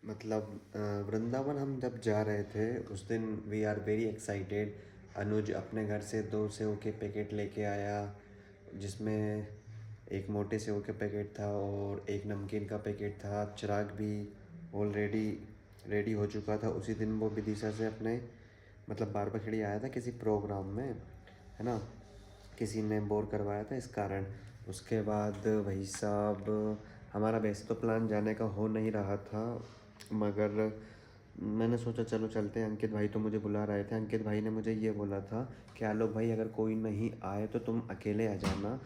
मतलब वृंदावन हम जब जा रहे थे उस दिन वी आर वेरी एक्साइटेड। अनुज अपने घर से 2 सेव के पैकेट लेके आया, जिसमें एक मोटे सेव के पैकेट था और एक नमकीन का पैकेट था। चिराग भी ऑलरेडी रेडी हो चुका था। उसी दिन वो विदिशा से अपने मतलब बारबखड़ी आया था किसी प्रोग्राम में, है ना, किसी ने बोर करवाया था इस कारण। उसके बाद भाई साहब हमारा वैसे तो प्लान जाने का हो नहीं रहा था, मगर मैंने सोचा चलो चलते हैं। अंकित भाई तो मुझे बुला रहे थे। अंकित भाई ने मुझे ये बोला था कि आलोक भाई अगर कोई नहीं आए तो तुम अकेले आ जाना,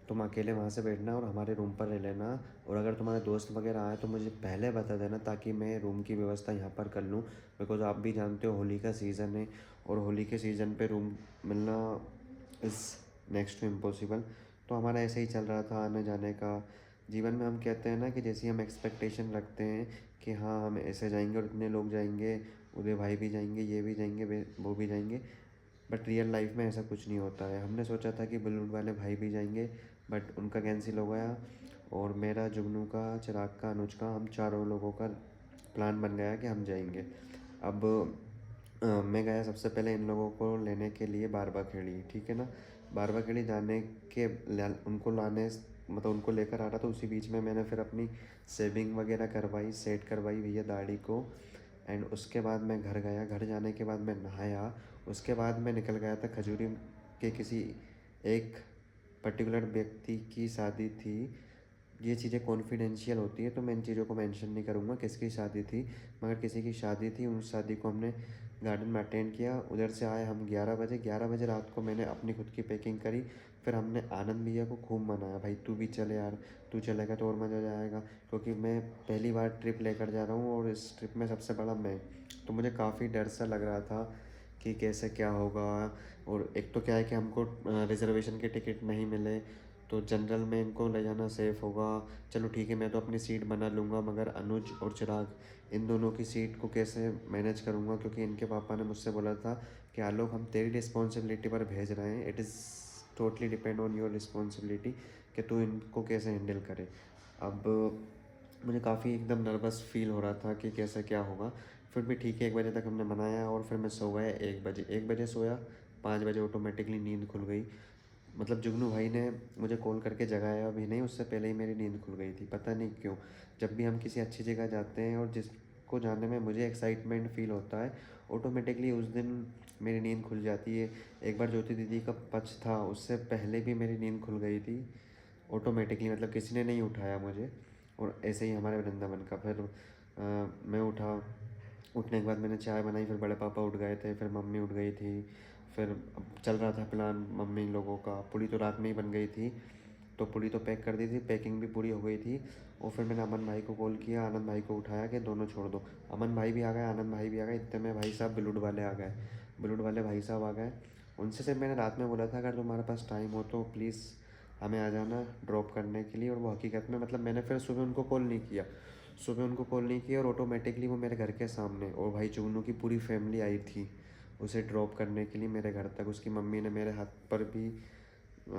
तुम अकेले वहाँ से बैठना और हमारे रूम पर रह लेना, और अगर तुम्हारे दोस्त वगैरह आए तो मुझे पहले बता देना ताकि मैं रूम की व्यवस्था यहाँ पर कर लूँ। बिकॉज़ आप भी जानते हो होली का सीज़न है और होली के सीज़न पे रूम मिलना इज़ नेक्स्ट टू इम्पॉसिबल। तो हमारा ऐसे ही चल रहा था आने जाने का। जीवन में हम कहते हैं ना कि जैसी हम एक्सपेक्टेशन रखते हैं कि हाँ हम ऐसे जाएंगे और इतने लोग जाएंगे, उदय भाई भी जाएंगे, ये भी जाएंगे, वो भी जाएंगे, बट रियल लाइफ में ऐसा कुछ नहीं होता है। हमने सोचा था कि बॉलीवुड वाले भाई भी जाएंगे, बट उनका कैंसिल हो गया, और मेरा, जुगनू का, चिराग का, अनुज का, हम चारों लोगों का प्लान बन गया कि हम जाएंगे। अब मैं गया सबसे पहले इन लोगों को लेने के लिए बारबाखेड़ी, ठीक है ना। बारबाखेड़ी जाने के उनको लाने मतलब उनको लेकर आ रहा था, उसी बीच में मैंने फिर अपनी सेविंग वगैरह करवाई, सेट करवाई भैया दाढ़ी को। एंड उसके बाद मैं घर गया। घर जाने के बाद मैं नहाया। उसके बाद मैं निकल गया था खजूरी के किसी एक पर्टिकुलर व्यक्ति की शादी थी। ये चीज़ें कॉन्फिडेंशियल होती है तो मैं इन चीज़ों को मेंशन नहीं करूँगा किसकी शादी थी, मगर किसी की शादी थी। उस शादी को हमने गार्डन में अटेंड किया। उधर से आए हम 11 बजे। 11 बजे रात को मैंने अपनी खुद की पैकिंग करी। फिर हमने आनंद भैया को खूब मनाया, भाई तू भी चले यार, तू चलेगा तो और मज़ा आ जाएगा, क्योंकि मैं पहली बार ट्रिप लेकर जा रहा हूँ और इस ट्रिप में सबसे बड़ा मैं। तो मुझे काफ़ी डर सा लग रहा था कि कैसे क्या होगा। और एक तो क्या है कि हमको रिजर्वेशन के टिकट नहीं मिले, तो जनरल में इनको ले जाना सेफ़ होगा। चलो ठीक है, मैं तो अपनी सीट बना लूँगा, मगर अनुज और चिराग, इन दोनों की सीट को कैसे मैनेज करूँगा, क्योंकि इनके पापा ने मुझसे बोला था कि आलोक हम तेरी रिस्पॉन्सिबिलिटी पर भेज रहे हैं, it is totally depend on your responsibility कि तू इनको कैसे हैंडल करे। अब मुझे काफ़ी एकदम नर्वस फील हो रहा था कि कैसे क्या होगा। फिर भी ठीक है, 1 बजे तक हमने मनाया और फिर मैं सो गया 1 बजे। 1 बजे सोया, 5 बजे ऑटोमेटिकली नींद खुल गई। मतलब जुगनू भाई ने मुझे कॉल करके जगाया भी नहीं, उससे पहले ही मेरी नींद खुल गई थी, पता नहीं क्यों। जब भी हम किसी अच्छी जगह जाते हैं और जिसको जाने में मुझे एक्साइटमेंट फ़ील होता है, ऑटोमेटिकली उस दिन मेरी नींद खुल जाती है। एक बार ज्योति दीदी का पक्ष था, उससे पहले भी मेरी नींद खुल गई थी ऑटोमेटिकली, मतलब किसी ने नहीं उठाया मुझे। और ऐसे ही हमारे वृंदावन का फिर मैं उठा। उठने के बाद मैंने चाय बनाई, फिर बड़े पापा उठ गए थे, फिर मम्मी उठ गई थी। फिर अब चल रहा था प्लान मम्मी लोगों का। पूड़ी तो रात में ही बन गई थी, तो पूड़ी तो पैक कर दी थी, पैकिंग भी पूरी हो गई थी। और फिर मैंने अमन भाई को कॉल किया, आनंद भाई को उठाया कि दोनों छोड़ दो। अमन भाई भी आ गए, आनंद भाई भी आ गए, इतने में भाई साहब बलूड वाले आ गए। बलूड वाले भाई साहब आ गए। उनसे सिर्फ मैंने रात में बोला था अगर तुम्हारे पास टाइम हो तो प्लीज़ हमें आ जाना ड्रॉप करने के लिए। और वो हकीकत में मतलब मैंने फिर सुबह उनको कॉल नहीं किया। सुबह उनको कॉल नहीं किया और ऑटोमेटिकली वो मेरे घर के सामने, और भाई जुगनू की पूरी फैमिली आई थी उसे ड्रॉप करने के लिए मेरे घर तक। उसकी मम्मी ने मेरे हाथ पर भी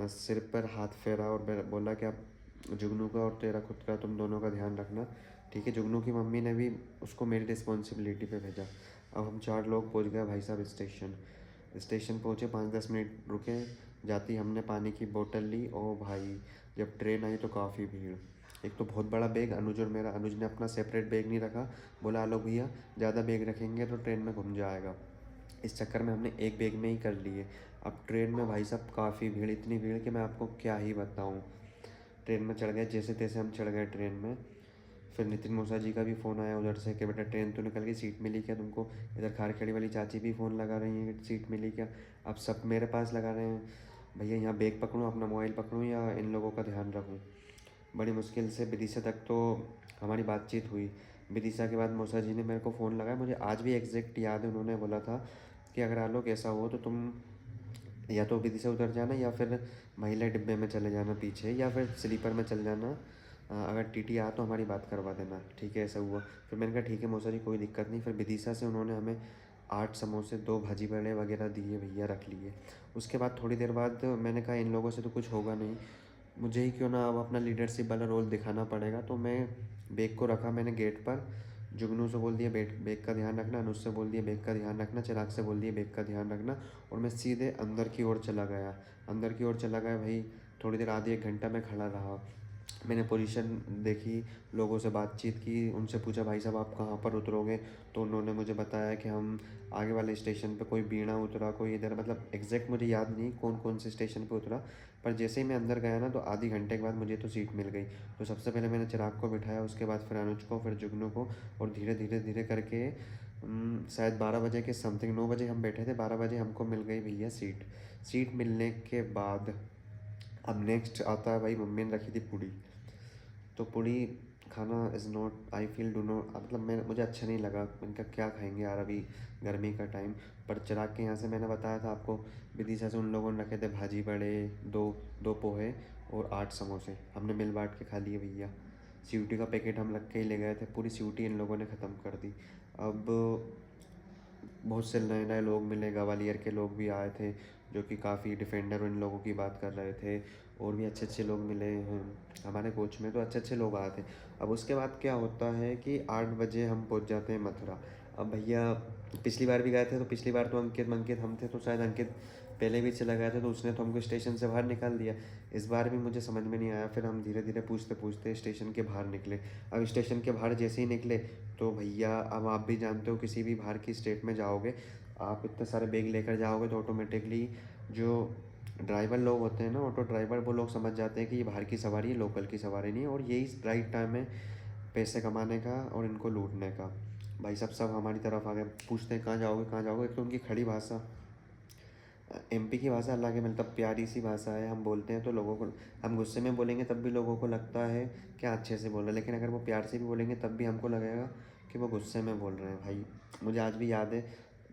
सिर पर हाथ फेरा और बोला कि अब जुगनू का और तेरा खुद का, तुम दोनों का ध्यान रखना, ठीक है। जुगनू की मम्मी ने भी उसको मेरी रिस्पॉन्सिबिलिटी पे भेजा। अब हम 4 लोग पहुंच गए भाई साहब स्टेशन। स्टेशन पहुँचे, 5-10 मिनट रुके, जाती हमने पानी की बोतल ली। ओ भाई, जब ट्रेन आई तो काफ़ी भीड़। एक तो बहुत बड़ा बैग, अनुज और मेरा, अनुज ने अपना सेपरेट बैग नहीं रखा, बोला आलोक भैया ज़्यादा बैग रखेंगे तो ट्रेन में घूम जाएगा। इस चक्कर में हमने एक बैग में ही कर लिए। अब ट्रेन में भाई साहब काफ़ी भीड़, इतनी भीड़ कि मैं आपको क्या ही बताऊँ। ट्रेन में चढ़ गए, जैसे तैसे हम चढ़ गए ट्रेन में। फिर नितिन मौसा जी का भी फ़ोन आया उधर से कि बेटा ट्रेन तो निकल गई, सीट मिली क्या तुमको। इधर खारखेड़ी वाली चाची भी फ़ोन लगा रही हैं कि सीट मिली क्या। अब सब मेरे पास लगा रहे हैं, भैया यहाँ बैग पकड़ूँ, अपना मोबाइल पकड़ूँ, या इन लोगों का ध्यान रखूँ। बड़ी मुश्किल से विदिशा तक तो हमारी बातचीत हुई। विदिशा के बाद मौसा जी ने मेरे को फ़ोन लगाया। मुझे आज भी एग्जैक्ट याद है, उन्होंने बोला था कि अगर आलोक ऐसा हो तो तुम या तो विदिशा उतर जाना, या फिर महिला डिब्बे में चले जाना पीछे, या फिर स्लीपर में चल जाना। अगर टीटी आ तो हमारी बात करवा देना, ठीक है। ऐसा हुआ। फिर मैंने कहा ठीक है मौसा जी, कोई दिक्कत नहीं। फिर विदिशा से उन्होंने हमें 8 समोसे, 2 भाजी बड़े वगैरह दिए, भैया रख लिए। उसके बाद थोड़ी देर बाद मैंने कहा इन लोगों से तो कुछ होगा नहीं, मुझे ही क्यों ना अब अपना लीडरशिप वाला रोल दिखाना पड़ेगा। तो मैं बैग को रखा मैंने गेट पर, जुगनू से बोल दिया बैग का ध्यान रखना, अनुज से बोल दिया बैग का ध्यान रखना, चिराग से बोल दिया बैग का ध्यान रखना, और मैं सीधे अंदर की ओर चला गया। अंदर की ओर चला गया भाई, थोड़ी देर आधी एक घंटा मैं खड़ा रहा। मैंने पोजीशन देखी, लोगों से बातचीत की, उनसे पूछा भाई साहब आप कहाँ पर उतरोगे, तो उन्होंने मुझे बताया कि हम आगे वाले स्टेशन पे, कोई बीणा उतरा, कोई इधर, मतलब एग्जैक्ट मुझे याद नहीं कौन कौन से स्टेशन पे उतरा। पर जैसे ही मैं अंदर गया ना, तो आधी घंटे के बाद मुझे तो सीट मिल गई। तो सबसे पहले मैंने चिराग को बिठाया, उसके बाद फिर अनुज को, फिर जुगनू को, और धीरे धीरे धीरे करके शायद 12 बजे के समथिंग, 9 बजे हम बैठे थे, 12 बजे हमको मिल गई भैया सीट। सीट मिलने के बाद अब नेक्स्ट आता है भाई, मम्मी ने रखी थी पूड़ी। तो पूड़ी खाना is not, I feel do not, मतलब मैं, मुझे अच्छा नहीं लगा। मैंने कहा क्या खाएंगे यार अभी गर्मी का टाइम। पर चिराग के यहाँ से मैंने बताया था आपको, विदिशा से उन लोगों ने रखे थे भाजी बड़े, दो दो पोहे और 8 समोसे, हमने मिल बांट के खा लिए भैया। सीयूटी का पैकेट हम रख के ही ले गए थे, पूरी सीयूटी इन लोगों ने ख़त्म कर दी। अब बहुत से नए नए लोग मिले, ग्वालियर के लोग भी आए थे जो कि काफ़ी डिफेंडर इन लोगों की बात कर रहे थे, और भी अच्छे अच्छे लोग मिले हैं हमारे कोच में, तो अच्छे अच्छे लोग आए थे। अब उसके बाद क्या होता है कि 8 बजे हम पहुंच जाते हैं मथुरा। अब भैया पिछली बार भी गए थे, तो पिछली बार तो अंकित हम थे, तो शायद अंकित पहले भी चला गया था, तो उसने तो हमको स्टेशन से बाहर निकाल दिया। इस बार भी मुझे समझ में नहीं आया, फिर हम धीरे धीरे पूछते पूछते स्टेशन के बाहर निकले। अब स्टेशन के बाहर जैसे ही निकले, तो भैया अब आप भी जानते हो, किसी भी बाहर की स्टेट में जाओगे, आप इतने सारे बैग लेकर जाओगे, तो ऑटोमेटिकली जो ड्राइवर लोग होते हैं ना, ऑटो ड्राइवर, वो लोग समझ जाते हैं कि ये बाहर की सवारी है, लोकल की सवारी नहीं है, और यही राइट टाइम है पैसे कमाने का और इनको लूटने का। भाई सब हमारी तरफ आ गए, पूछते हैं कहाँ जाओगे कहाँ जाओगे। एक तो उनकी खड़ी भाषा, एमपी की भाषा अलग है, मतलब प्यारी सी भाषा है। हम बोलते हैं तो लोगों को, हम गुस्से में बोलेंगे तब भी लोगों को लगता है क्या अच्छे से बोल रहे हैं, लेकिन अगर वो प्यार से भी बोलेंगे तब भी हमको लगेगा कि वो गुस्से में बोल रहे हैं। भाई मुझे आज भी याद है,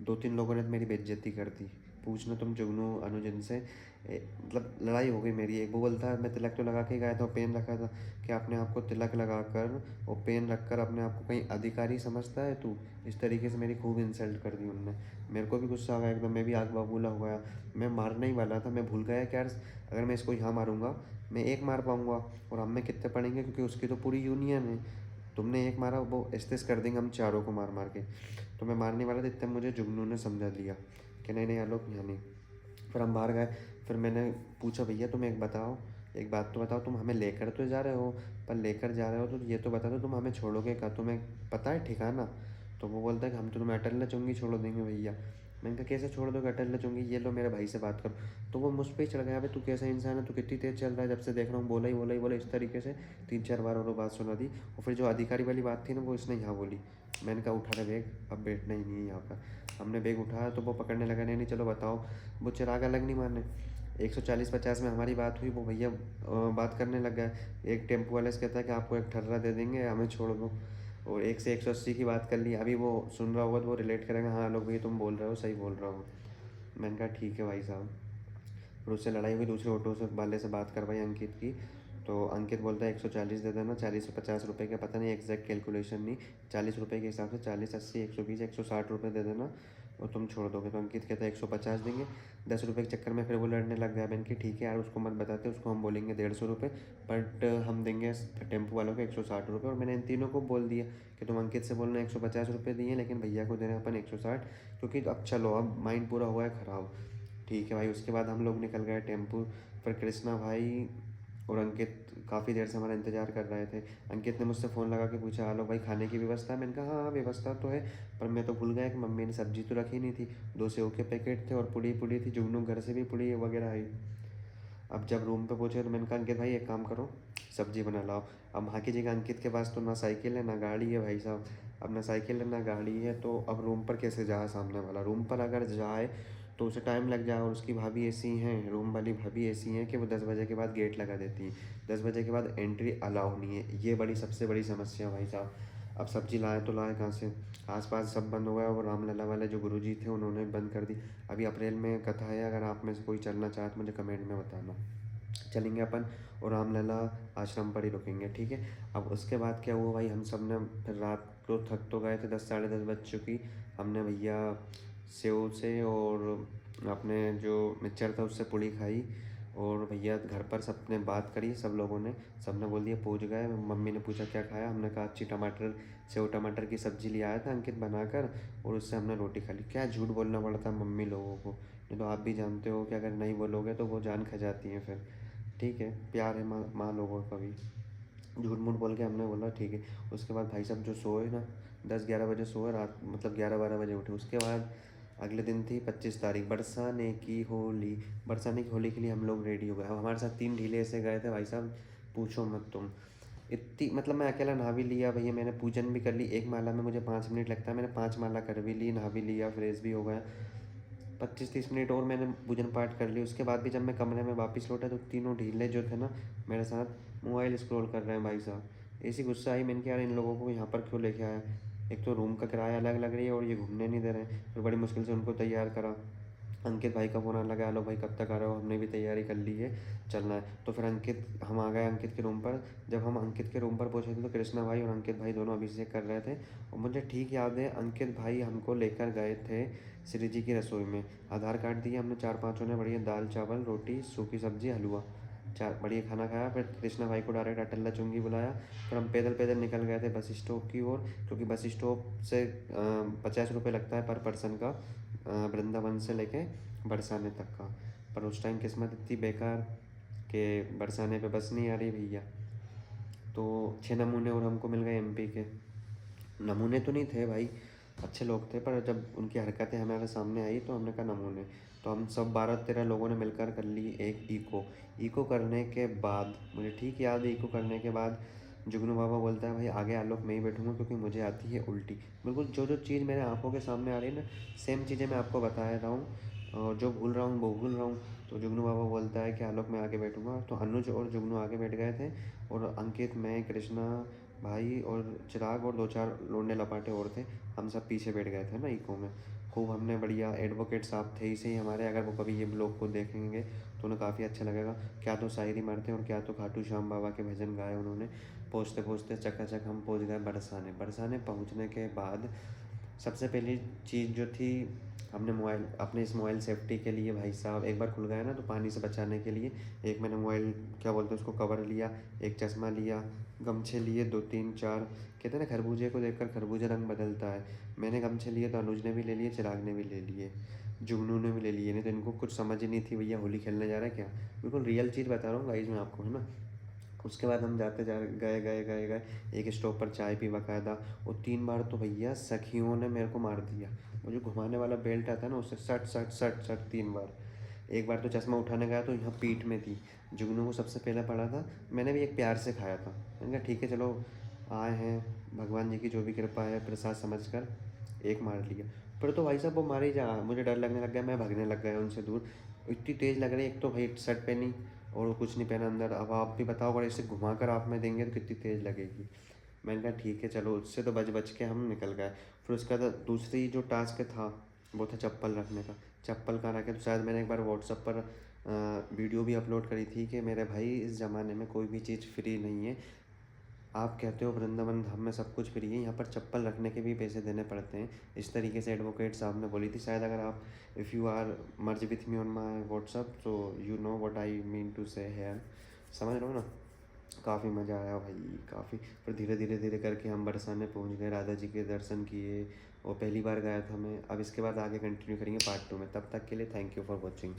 2-3 लोगों ने तो मेरी बेइज्जती कर दी। पूछना तुम जुगनू अनुज इनसे, मतलब लड़ाई हो गई मेरी। एक वो बोलता है मैं तिलक तो लगा के गया था, पेन रखा था, कि अपने आप को तिलक लगा कर और पेन रख कर अपने आप को कहीं अधिकारी समझता है तू। इस तरीके से मेरी खूब इंसल्ट कर दी उनने। मेरे को भी गुस्सा आ गया एकदम, मैं भी आग बबूला हो गया। मैं मारने ही वाला था, मैं भूल गया कि यार अगर मैं इसको यहाँ मारूंगा, मैं एक मार पाऊंगा, और हम में कितने पड़ेंगे, क्योंकि उसकी तो पूरी यूनियन है। तुमने एक मारा, वो इस्तेस कर देंगे हम चारों को मार मार के। तो मैं मारने वाला था, इतने मुझे जुगनू ने समझा लिया कि नहीं नहीं आलोक यहाँ नहीं। फिर हम बाहर गए। फिर मैंने पूछा भैया तुम एक बताओ, एक बात तो बताओ, तुम हमें लेकर तो जा रहे हो, पर लेकर जा रहे हो तो ये तो बता दो तुम हमें छोड़ोगे क्या, तुम्हें पता है ठिकाना। तो वो बोलता है कि हम तो तुम्हें अटल चुंगी छोड़ देंगे भैया। मैंने कहा कैसे छोड़ दोगे अटल चुंगी, ये लो मेरे भाई से बात करो। तो वो मुझ पर ही चढ़ गया, भाई तू कैसा इंसान है, तू कितनी तेज़ चल रहा है, जब से देख रहा हूँ बोला ही बोला ही बोला, इस तरीके से 3-4 बार और बात सुना दी। और फिर जो अधिकारी वाली बात थी ना, वो इसने यहाँ बोली। मैंने कहा उठा रहे बैग, अब बैठना ही नहीं है यहाँ पर। हमने बैग उठाया तो वो पकड़ने लगा, नहीं नहीं चलो बताओ। वो चिराग अलग नहीं माने, 140-50 में हमारी बात हुई, वो भैया बात करने लग गया। एक टेम्पो वाले से कहता है कि आपको एक ठर्रा दे देंगे, हमें छोड़ दो। और एक से 180 की बात कर ली। अभी वो सुन रहा होगा तो वो रिलेट करेगा, हाँ लोग भैया तुम बोल रहे हो, सही बोल रहा हो। मैंने कहा ठीक है भाई साहब। फिर उससे लड़ाई हुई, दूसरे ऑटो से वाले से बात करवाई अंकित की। तो अंकित बोलता है 140 दे देना, 40 से 50 रुपये का, पता नहीं एग्जैक्ट कैलकुलेशन नहीं, 40 रुपये के हिसाब से 40, 80, 120, 160 रुपये दे देना और तुम छोड़ दोगे। तो अंकित कहता है 150 देंगे। 10 रुपये के चक्कर में फिर वो लड़ने लग गया। मैंने कि ठीक है यार उसको मत बताते, उसको हम बोलेंगे 150 रुपये, बट हम देंगे टेम्पो वालों को 160 रुपये। और मैंने इन तीनों को बोल दिया कि तुम अंकित से बोलना 150 रुपये दिए, लेकिन भैया को देना अपन 160, क्योंकि अब चलो अब माइंड पूरा हुआ है ख़राब। ठीक है भाई। उसके बाद हम लोग निकल गए टेम्पू। फिर कृष्णा भाई और अंकित काफ़ी देर से हमारा इंतज़ार कर रहे थे। अंकित ने मुझसे फ़ोन लगा के पूछा आलोक भाई खाने की व्यवस्था है। मैंने कहा हाँ हाँ व्यवस्था तो है, पर मैं तो भूल गया कि मम्मी ने सब्जी तो रखी नहीं थी। 2 सेव के पैकेट थे और पुड़ी पुड़ी थी, जुगनू घर से भी पुड़ी वगैरह आई। अब जब रूम पे पहुँचे तो मैंने कहा अंकित भाई एक काम करो, सब्जी बना लाओ। अब वहाँ की जगह अंकित के पास तो ना साइकिल है ना गाड़ी है भाई साहब। अब ना साइकिल है ना गाड़ी है, तो अब रूम पर कैसे जाए सामने वाला। रूम पर अगर जाए तो उसे टाइम लग जाए, और उसकी भाभी ऐसी हैं, रूम वाली भाभी ऐसी हैं कि वो 10 बजे के बाद गेट लगा देती हैं। 10 बजे के बाद एंट्री अलाउ नहीं है, ये बड़ी सबसे बड़ी समस्या भाई साहब। अब सब्जी लाए तो लाए कहाँ से, आसपास सब बंद हो गया। और रामलला वाले जो गुरुजी थे उन्होंने बंद कर दी। अभी अप्रैल में कथा है, अगर आप में से कोई चलना चाहे तो मुझे कमेंट में बताना, चलेंगे अपन और रामलला आश्रम पर ही रुकेंगे, ठीक है। अब उसके बाद क्या हुआ भाई, हम सब ने फिर रात को थक तो गए थे, 10 साढ़े 10 बज चुकी। हमने भैया सेव से और अपने जो मिक्सचर था उससे पूड़ी खाई। और भैया घर पर सबने बात करी, सब लोगों ने, सबने बोल दिया पहुँच गए। मम्मी ने पूछा क्या खाया, हमने कहा अच्छी टमाटर सेव टमाटर की सब्ज़ी ले आया था अंकित बनाकर, और उससे हमने रोटी खा ली। क्या झूठ बोलना पड़ता मम्मी लोगों को, नहीं तो आप भी जानते हो कि अगर नहीं बोलोगे तो वो जान खा जाती हैं फिर। ठीक है, प्यार है माँ माँ लोगों का भी। झूठ मूठ बोल के हमने बोला ठीक है। उसके बाद भाई साहब जो सोए ना, 10-11 बजे सोए रात, मतलब 11-12 बजे उठे। उसके बाद अगले दिन थी 25 तारीख, बरसाने की होली। बरसाने की होली के लिए हम लोग रेडी हो गए। अब हमारे साथ 3 ढीले ऐसे गए थे भाई साहब, पूछो मत तुम। इतनी मतलब मैं अकेला नहा भी लिया भैया, मैंने पूजन भी कर ली। एक माला में मुझे 5 मिनट लगता है, मैंने 5 माला कर भी ली, नहा भी लिया, फ्रेश भी हो गया। 25-30 मिनट और मैंने पूजन पाठ कर ली। उसके बाद भी जब मैं कमरे में वापस लौटा तो तीनों ढीले जो थे ना मेरे साथ, मोबाइल स्क्रॉल कर रहे हैं भाई साहब। ऐसी गुस्सा आई मैंने कि यार इन लोगों को यहाँ पर क्यों लेके आया। एक तो रूम का किराया अलग लग रही है और ये घूमने नहीं दे रहे हैं। फिर बड़ी मुश्किल से उनको तैयार करा। अंकित भाई का फ़ोन आने लगा, हेलो भाई कब तक आ रहे हो, हमने भी तैयारी कर ली है, चलना है। तो फिर हम आ गए अंकित के रूम पर। जब हम अंकित के रूम पर पहुँचे थे तो कृष्णा भाई और अंकित भाई दोनों अभिषेक कर रहे थे। और मुझे ठीक याद है अंकित भाई हमको लेकर गए थे श्री जी की रसोई में। आधार कार्ड दिए हमने, चार पाँचों ने बढ़िया दाल चावल रोटी सूखी सब्जी हलवा चार बढ़िया खाना खाया। फिर कृष्णा भाई को डायरेक्ट अटल्ला चुंगी बुलाया। फिर हम पैदल पैदल निकल गए थे बस स्टॉप की ओर, क्योंकि बस स्टॉप से 50 रुपये लगता है पर पर्सन का, वृंदावन से लेके बरसाने तक का। पर उस टाइम किस्मत इतनी बेकार कि बरसाने पे बस नहीं आ रही भैया। तो 6 नमूने और हमको मिल गए एमपी के। नमूने तो नहीं थे भाई, अच्छे लोग थे, पर जब उनकी हरकतें हमारे सामने आई तो हमने कहा नमूने। तो हम सब 12-13 लोगों ने मिलकर कर ली एक इको। इको करने के बाद मुझे ठीक याद है, इको करने के बाद जुगनू बाबा बोलता है भाई आगे आलोक मैं ही बैठूंगा क्योंकि मुझे आती है उल्टी। बिल्कुल जो जो चीज़ मेरे आंखों के सामने आ रही है ना, सेम चीज़ें मैं आपको बता रहा हूँ, और जो भूल रहा हूँ वो भूल रहा हूँ। तो जुगनू बाबा बोलता है कि आलोक मैं आगे बैठूंगा, तो अनुज और जुगनू आगे बैठ गए थे, और अंकित, मैं, कृष्णा भाई और चिराग और 2-4 लोंडे लपाटे और थे, हम सब पीछे बैठ गए थे ना इको में। खूब हमने बढ़िया, एडवोकेट साहब थे इसे ही हमारे, अगर वो कभी ये ब्लॉग को देखेंगे तो उन्हें काफ़ी अच्छा लगेगा। क्या तो शायरी मारते और क्या तो खाटू श्याम बाबा के भजन गाए उन्होंने। पहुँचते पहुँचते चकाचक हम पहुँच गए बरसाने। बरसाने पहुँचने के बाद सबसे पहली चीज़ जो थी, हमने मोबाइल, अपने इस मोबाइल सेफ्टी के लिए भाई साहब, एक बार खुल गया ना तो पानी से बचाने के लिए एक मैंने मोबाइल, क्या बोलते हैं उसको, कवर लिया, एक चश्मा लिया, गमछे लिए 2-3-4। कहते हैं ना खरबूजे को देखकर खरबूजा रंग बदलता है, मैंने गमछे लिए तो अनुज ने भी ले लिए, चिराग ने भी ले लिए, जुगनू ने भी ले लिए। नहीं तो इनको कुछ समझ ही नहीं थी भैया होली खेलने जा रहा है क्या। बिल्कुल रियल चीज़ बता रहा हूँ गाइज मैं आपको, है ना। उसके बाद हम जाते जा गए गए गए गए एक स्टॉप पर चाय पी बकायदा। और 3 बार तो भैया सखियों ने मेरे को मार दिया। वो जो घुमाने वाला बेल्ट आता है ना उससे सट सट सट सट 3 बार। एक बार तो चश्मा उठाने गया तो यहाँ पीठ में थी। जुगनू को सबसे पहले पड़ा था, मैंने भी एक प्यार से खाया था, मैंने कहा ठीक है चलो आए हैं, भगवान जी की जो भी कृपा है प्रसाद समझ कर एक मार लिया। फिर तो भाई साहब वो मारे ही जा, मुझे डर लगने लग गया, मैं भागने लग गया उनसे दूर। इतनी तेज़ लग रही, एक तो भाई शर्ट पहनी और कुछ नहीं पहना अंदर। अब आप भी बताओ अगर इसे घुमा कर आप में देंगे तो कितनी तेज़ लगेगी। मैंने कहा ठीक है चलो, उससे तो बच बच के हम निकल गए। फिर उसका दूसरी जो टास्क था वो था चप्पल रखने का। चप्पल कहाँ रखे, तो शायद मैंने एक बार व्हाट्सअप पर वीडियो भी अपलोड करी थी कि मेरे भाई इस ज़माने में कोई भी चीज़ फ्री नहीं है। आप कहते हो वृंदावन धाम में सब कुछ फ्री है, यहाँ पर चप्पल रखने के भी पैसे देने पड़ते हैं। इस तरीके से एडवोकेट साहब ने बोली थी शायद। अगर आप, if you are merge with me on my WhatsApp तो you know what I mean to say here, समझ रहे हो ना। काफ़ी मज़ा आया भाई, काफ़ी। फिर धीरे धीरे धीरे करके हम बरसाने पहुँच गए, राधा जी के दर्शन किए, और पहली बार गया था मैं। अब इसके बाद आगे कंटिन्यू करेंगे पार्ट 2 में। तब तक के लिए थैंक यू फॉर वॉचिंग।